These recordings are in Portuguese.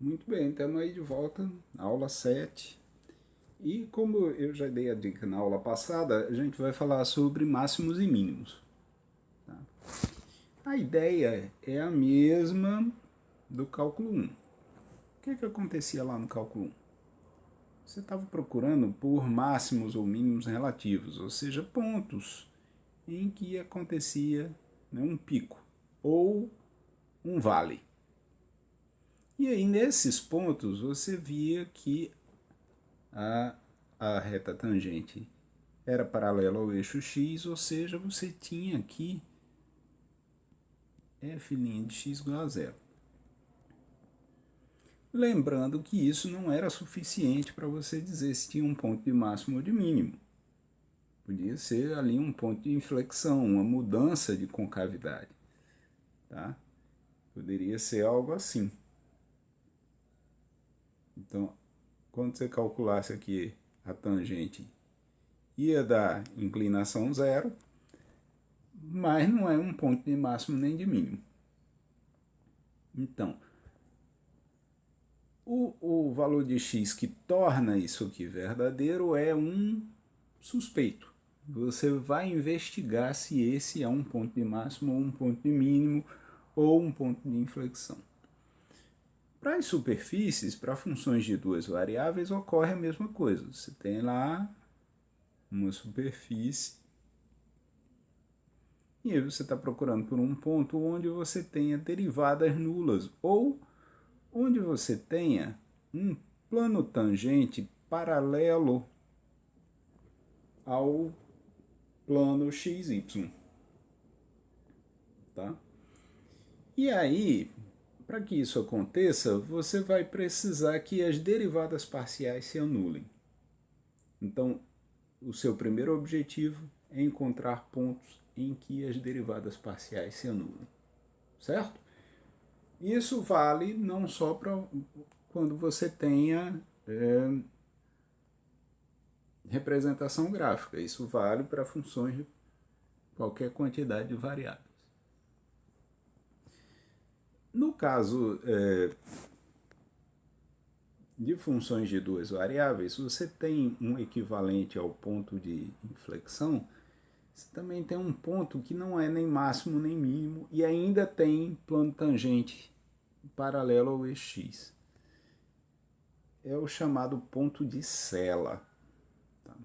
Muito bem, estamos aí de volta, aula 7. E como eu já dei a dica na aula passada, a gente vai falar sobre máximos e mínimos. Tá? A ideia é a mesma do cálculo 1. O que acontecia lá no cálculo 1? Você estava procurando por máximos ou mínimos relativos, ou seja, pontos em que acontecia, né, um pico ou um vale. E aí, nesses pontos, você via que a reta tangente era paralela ao eixo x, ou seja, você tinha aqui f' de x igual a zero. Lembrando que isso não era suficiente para você dizer se tinha um ponto de máximo ou de mínimo. Podia ser ali um ponto de inflexão, uma mudança de concavidade. Tá? Poderia ser algo assim. Então, quando você calculasse aqui a tangente, ia dar inclinação zero, mas não é um ponto de máximo nem de mínimo. Então, o valor de x que torna isso aqui verdadeiro é um suspeito. Você vai investigar se esse é um ponto de máximo ou um ponto de mínimo ou um ponto de inflexão. Para as superfícies, para funções de duas variáveis, ocorre a mesma coisa. Você tem lá uma superfície e aí você está procurando por um ponto onde você tenha derivadas nulas ou onde você tenha um plano tangente paralelo ao plano XY. Tá? E aí, para que isso aconteça, você vai precisar que as derivadas parciais se anulem. Então, o seu primeiro objetivo é encontrar pontos em que as derivadas parciais se anulem. Certo? Isso vale não só para quando você tenha representação gráfica, isso vale para funções de qualquer quantidade de variáveis. No caso de funções de duas variáveis, você tem um equivalente ao ponto de inflexão, você também tem um ponto que não é nem máximo nem mínimo e ainda tem plano tangente paralelo ao eixo x. É o chamado ponto de Sela. Tá?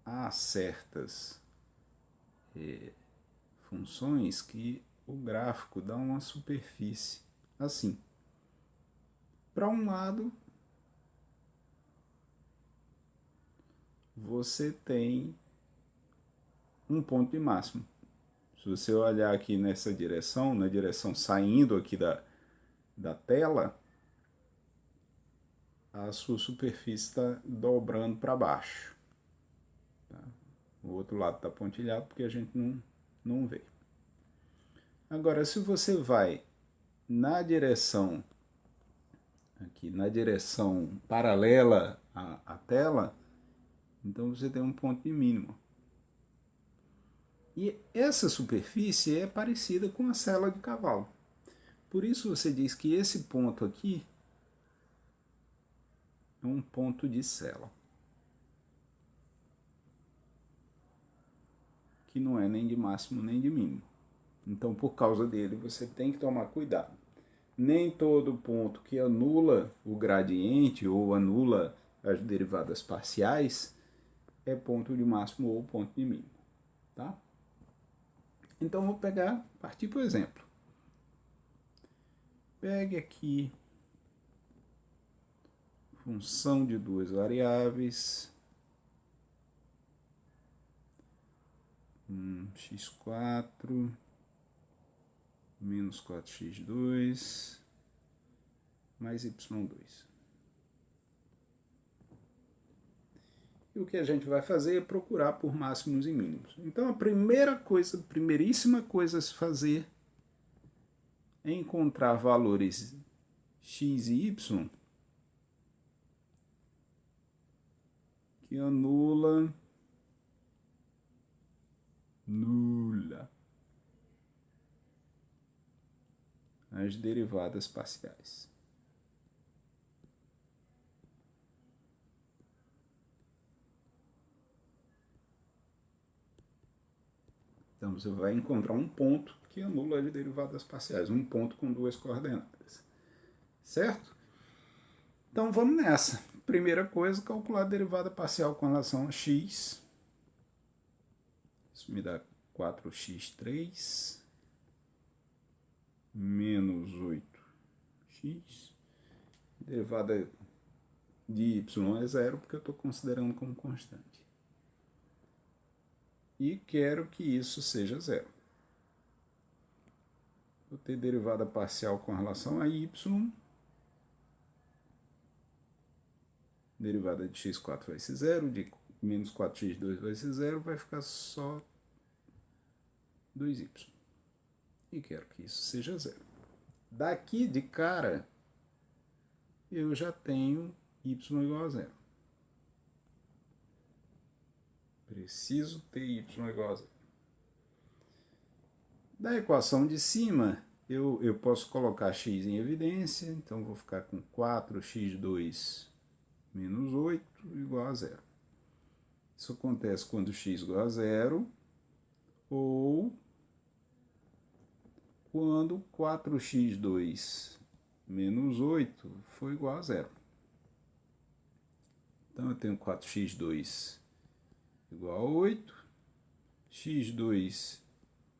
Há certas funções que o gráfico dá uma superfície assim. Para um lado, você tem um ponto de máximo. Se você olhar aqui nessa direção, na direção saindo aqui da tela, a sua superfície está dobrando para baixo. Tá? O outro lado está pontilhado porque a gente não vê. Agora, se você vai na direção aqui, na direção paralela à tela, então você tem um ponto de mínimo. E essa superfície é parecida com a sela de cavalo. Por isso você diz que esse ponto aqui é um ponto de sela, que não é nem de máximo nem de mínimo. Então, por causa dele, você tem que tomar cuidado. Nem todo ponto que anula o gradiente ou anula as derivadas parciais é ponto de máximo ou ponto de mínimo. Tá? Então, vou partir para o exemplo. Pegue aqui função de duas variáveis, x4 menos 4x2 mais y2. E o que a gente vai fazer é procurar por máximos e mínimos. Então a primeiríssima coisa a se fazer é encontrar valores x e y que anula as derivadas parciais. Então, você vai encontrar um ponto que anula as derivadas parciais, um ponto com duas coordenadas, certo? Então, vamos nessa. Primeira coisa, calcular a derivada parcial com relação a x. Isso me dá 4x3 menos 8x. Derivada de y é zero, porque eu estou considerando como constante. E quero que isso seja zero. Vou ter derivada parcial com relação a y. Derivada de x4 vai ser zero, de menos 4x2 vai ser zero, vai ficar só 2y. E quero que isso seja zero. Daqui de cara, eu já tenho y igual a zero. Preciso ter y igual a zero. Da equação de cima, eu posso colocar x em evidência, então vou ficar com 4x2 menos 8 igual a zero. Isso acontece quando x igual a zero ou quando 4x2 menos 8 for igual a zero. Então, eu tenho 4x2 igual a 8, x2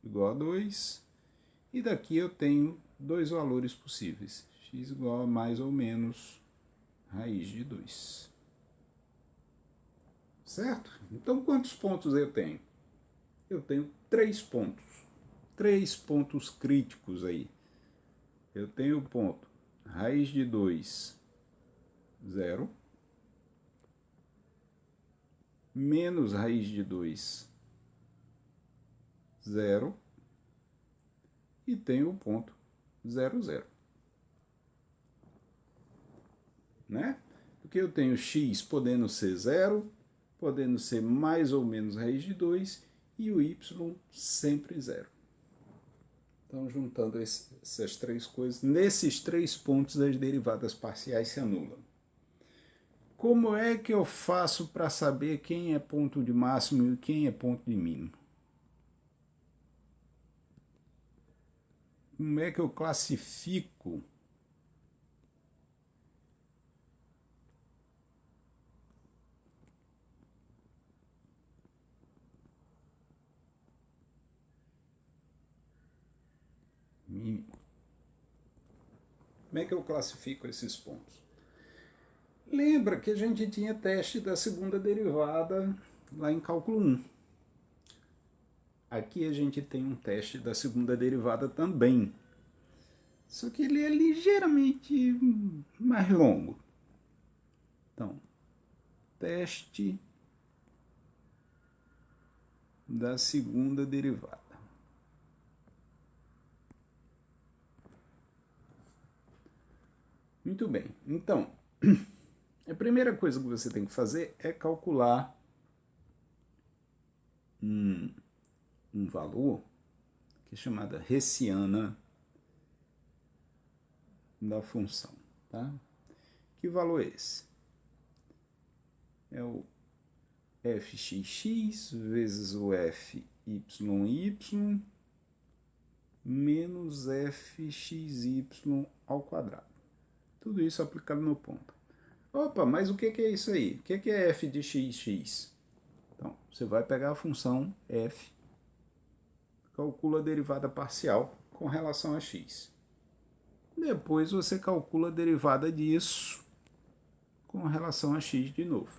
igual a 2, e daqui eu tenho dois valores possíveis, x igual a mais ou menos raiz de 2. Certo? Então, quantos pontos eu tenho? Eu tenho 3 pontos. 3 pontos críticos aí. Eu tenho o ponto raiz de 2, 0. Menos raiz de 2, 0. E tenho o ponto 0, 0. Né? Porque eu tenho x podendo ser 0, podendo ser mais ou menos raiz de 2, e o y sempre 0. Então, juntando essas três coisas, nesses 3 pontos as derivadas parciais se anulam. Como é que eu faço para saber quem é ponto de máximo e quem é ponto de mínimo? Como é que eu classifico mínimo? Como é que eu classifico esses pontos? Lembra que a gente tinha teste da segunda derivada lá em cálculo 1. Aqui a gente tem um teste da segunda derivada também. Só que ele é ligeiramente mais longo. Então, teste da segunda derivada. Muito bem. Então, a primeira coisa que você tem que fazer é calcular um valor que é chamada hessiana da função. Tá? Que valor é esse? É o fxx vezes o fyy menos fxy ao quadrado. Tudo isso aplicado no ponto. Opa, mas o que é isso aí? O que é f de xx? Então, você vai pegar a função f, calcula a derivada parcial com relação a x. Depois você calcula a derivada disso com relação a x de novo.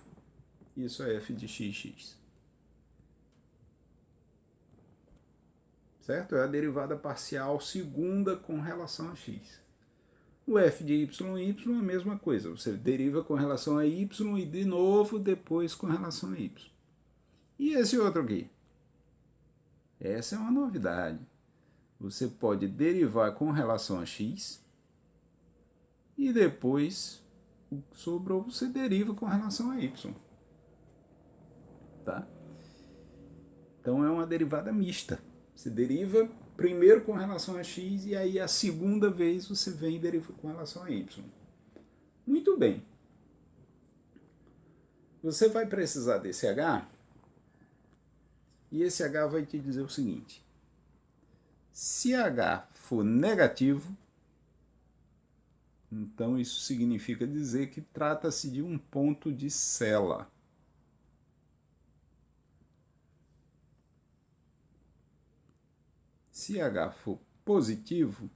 Isso é f de xx. Certo? É a derivada parcial segunda com relação a x. O f de y é a mesma coisa. Você deriva com relação a y e de novo depois com relação a y. E esse outro aqui? Essa é uma novidade. Você pode derivar com relação a x e depois o que sobrou você deriva com relação a y. Tá? Então é uma derivada mista. Você deriva primeiro com relação a x e aí a segunda vez você vem e deriva com relação a y. Muito bem. Você vai precisar desse h e esse h vai te dizer o seguinte: se h for negativo, então isso significa dizer que trata-se de um ponto de Sela. Se h for positivo,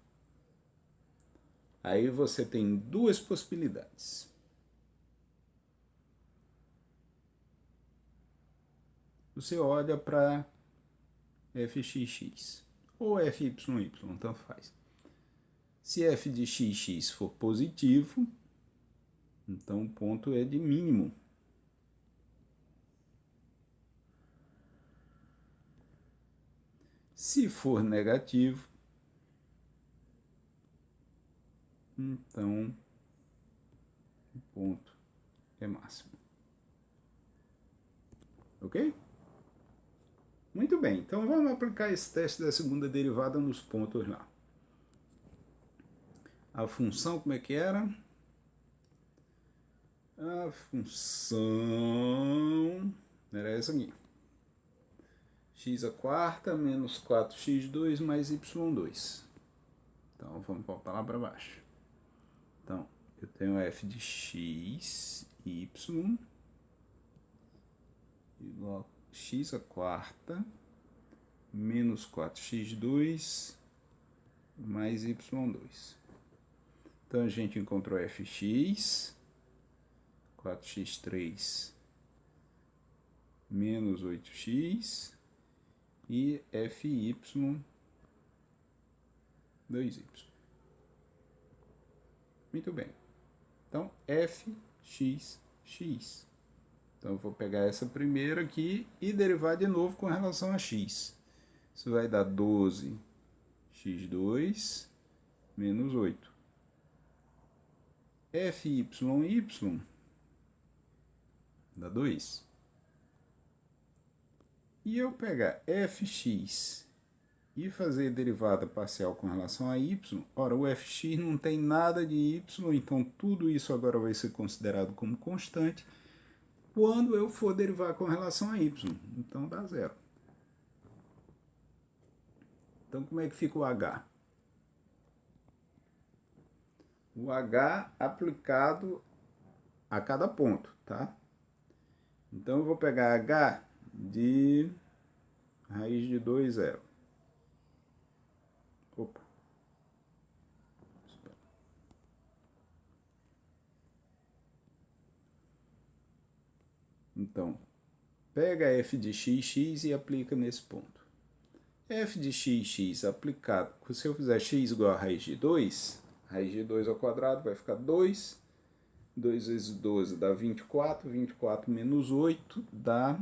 aí você tem duas possibilidades. Você olha para fxx ou fyy, tanto faz. Se f de xx for positivo, então o ponto é de mínimo. Se for negativo, então o ponto é máximo. Ok? Muito bem, então vamos aplicar esse teste da segunda derivada nos pontos lá. A função, como é que era? A função era essa aqui. X a quarta menos 4x2 mais y2. Então vamos voltar lá para baixo. Então eu tenho f de x, y igual a x a quarta menos 4x2 mais y2. Então a gente encontrou fx, 4x3 menos 8x e fy, 2y. Muito bem. Então fxx. Então eu vou pegar essa primeira aqui e derivar de novo com relação a x. Isso vai dar 12x2 menos 8. Fy dá 2. E eu pegar fx e fazer derivada parcial com relação a y, ora, o fx não tem nada de y, então tudo isso agora vai ser considerado como constante quando eu for derivar com relação a y. Então dá 0. Então como é que fica o h? O h aplicado a cada ponto, tá? Então eu vou pegar h de raiz de 2, 0. Opa. Então, pega f de xx e aplica nesse ponto. F de xx aplicado, se eu fizer x igual a raiz de 2 ao quadrado vai ficar 2. 2 vezes 12 dá 24. 24 menos 8 dá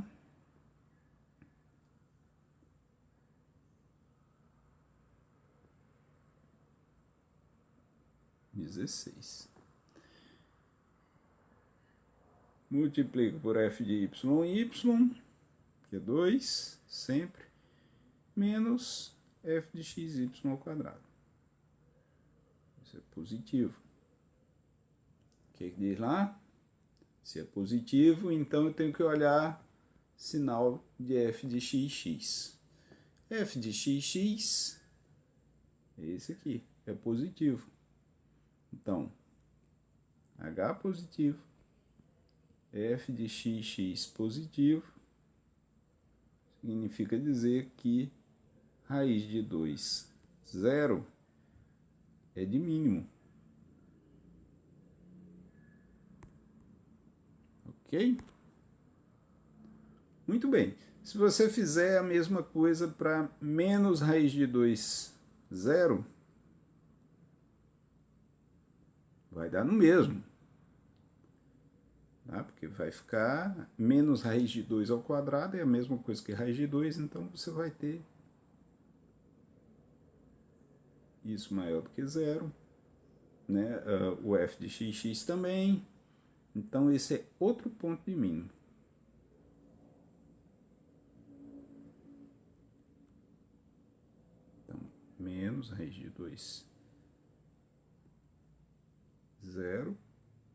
16. Multiplico por f de y, que é 2, sempre, menos f de xy ao quadrado. Isso é positivo. O que diz lá? Se é positivo, então eu tenho que olhar sinal de f de xx. F de xx é esse aqui, é positivo. Então, h positivo, f de xx positivo, significa dizer que raiz de 2, 0, é de mínimo. Ok? Muito bem. Se você fizer a mesma coisa para menos raiz de 2, 0, vai dar no mesmo. Tá? Porque vai ficar menos raiz de 2 ao quadrado, é a mesma coisa que raiz de 2, então você vai ter isso maior do que 0, né? O f de xx também. Então esse é outro ponto de mínimo. Então menos raiz de 2, 0,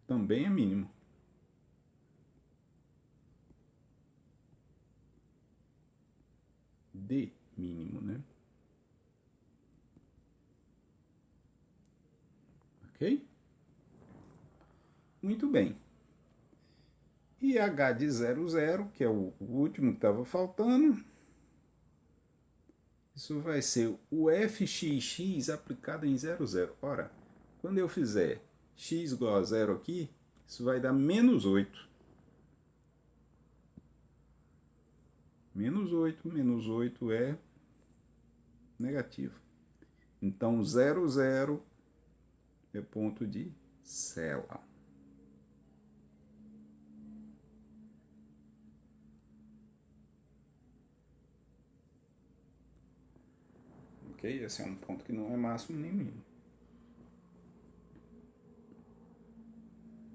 também é mínimo. D mínimo, né? Ok? Muito bem. E H de 0,0, que é o último que estava faltando, isso vai ser o fxx aplicado em 0,0. Ora, quando eu fizer x igual a 0 aqui, isso vai dar menos 8. Menos 8 é negativo. Então, 0,0 é ponto de cela. Ok? Esse é um ponto que não é máximo nem mínimo.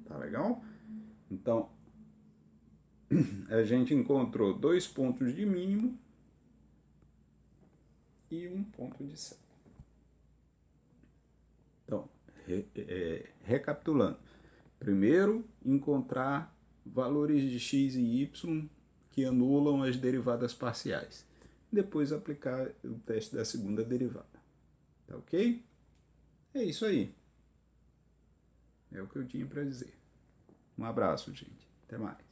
Tá legal? Então, a gente encontrou 2 pontos de mínimo e um ponto de cela. Então, recapitulando. Primeiro, encontrar valores de x e y que anulam as derivadas parciais. Depois, aplicar o teste da segunda derivada. Tá ok? É isso aí. É o que eu tinha para dizer. Um abraço, gente. Até mais.